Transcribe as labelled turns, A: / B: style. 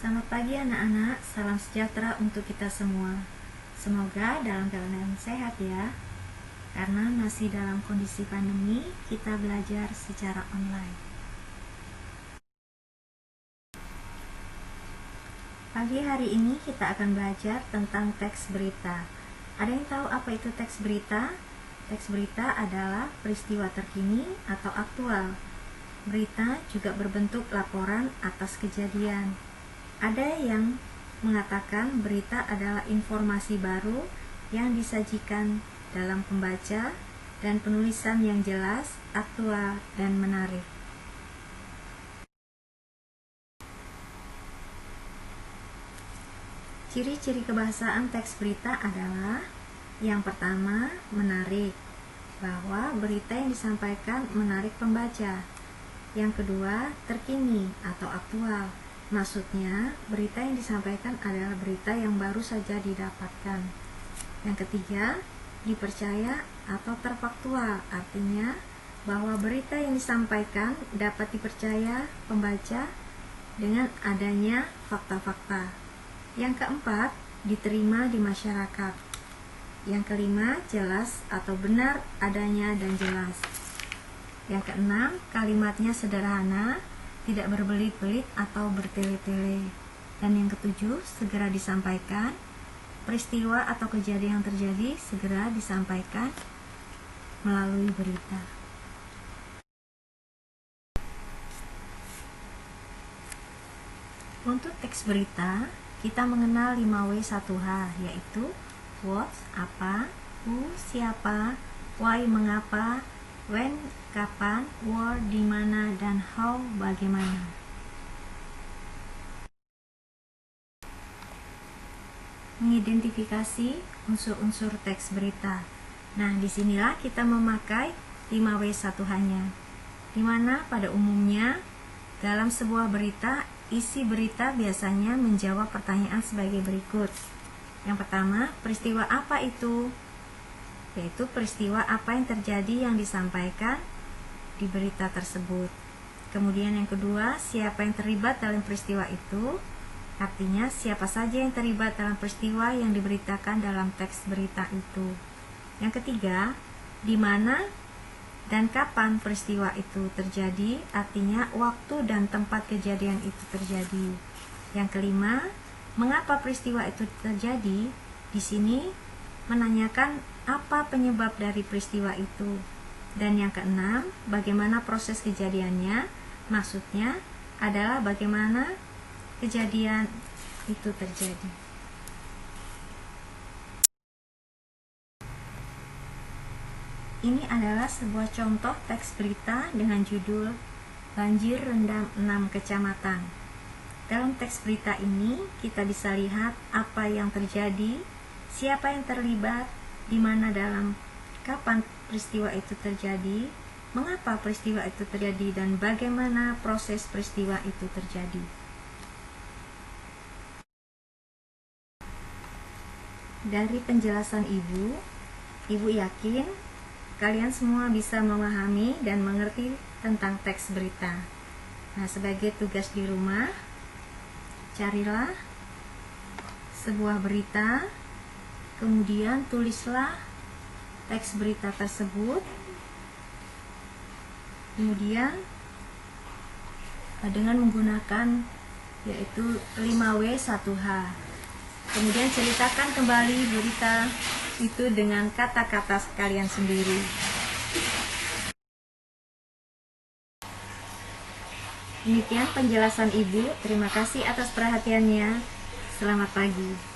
A: Selamat pagi anak-anak, salam sejahtera untuk kita semua. Semoga dalam keadaan sehat ya. Karena masih dalam kondisi pandemi, kita belajar secara online. Pagi hari ini kita akan belajar tentang teks berita. Ada yang tahu apa itu teks berita? Teks berita adalah peristiwa terkini atau aktual. Berita juga berbentuk laporan atas kejadian. Ada yang mengatakan berita adalah informasi baru yang disajikan dalam pembaca dan penulisan yang jelas, aktual, dan menarik. Ciri-ciri kebahasaan teks berita adalah yang pertama, menarik, bahwa berita yang disampaikan menarik pembaca. Yang kedua, terkini atau aktual. Maksudnya, berita yang disampaikan adalah berita yang baru saja didapatkan. Yang ketiga, dipercaya atau terfaktual. Artinya, bahwa berita yang disampaikan dapat dipercaya pembaca dengan adanya fakta-fakta. Yang keempat, diterima di masyarakat. Yang kelima, jelas atau benar adanya dan jelas. Yang keenam, kalimatnya sederhana, tidak berbelit-belit atau bertele-tele. Dan yang ketujuh, segera disampaikan. Peristiwa atau kejadian yang terjadi segera disampaikan melalui berita. Untuk teks berita, kita mengenal 5W1H, yaitu what, apa, who, siapa, why, mengapa, when, kapan, where, di mana, dan how, bagaimana. Mengidentifikasi unsur-unsur teks berita. Nah, disinilah kita memakai 5W1H-nya, di mana pada umumnya dalam sebuah berita, isi berita biasanya menjawab pertanyaan sebagai berikut. Yang pertama, peristiwa apa itu? Yaitu peristiwa apa yang terjadi yang disampaikan di berita tersebut. Kemudian yang kedua, siapa yang terlibat dalam peristiwa itu? Artinya siapa saja yang terlibat dalam peristiwa yang diberitakan dalam teks berita itu. Yang ketiga, di mana dan kapan peristiwa itu terjadi? Artinya waktu dan tempat kejadian itu terjadi. Yang kelima, mengapa peristiwa itu terjadi? Di sini menanyakan apa penyebab dari peristiwa itu. Dan yang keenam, bagaimana proses kejadiannya? Maksudnya adalah bagaimana kejadian itu terjadi. Ini adalah sebuah contoh teks berita dengan judul Banjir Rendam 6 Kecamatan. Dalam teks berita ini, kita bisa lihat apa yang terjadi, siapa yang terlibat, di mana dalam kapan peristiwa itu terjadi, mengapa peristiwa itu terjadi, dan bagaimana proses peristiwa itu terjadi. Dari penjelasan Ibu yakin kalian semua bisa memahami dan mengerti tentang teks berita. Nah, sebagai tugas di rumah, carilah sebuah berita, kemudian tulislah teks berita tersebut, kemudian dengan menggunakan yaitu 5W1H. Kemudian ceritakan kembali berita itu dengan kata-kata kalian sendiri. Demikian penjelasan Ibu. Terima kasih atas perhatiannya. Selamat pagi.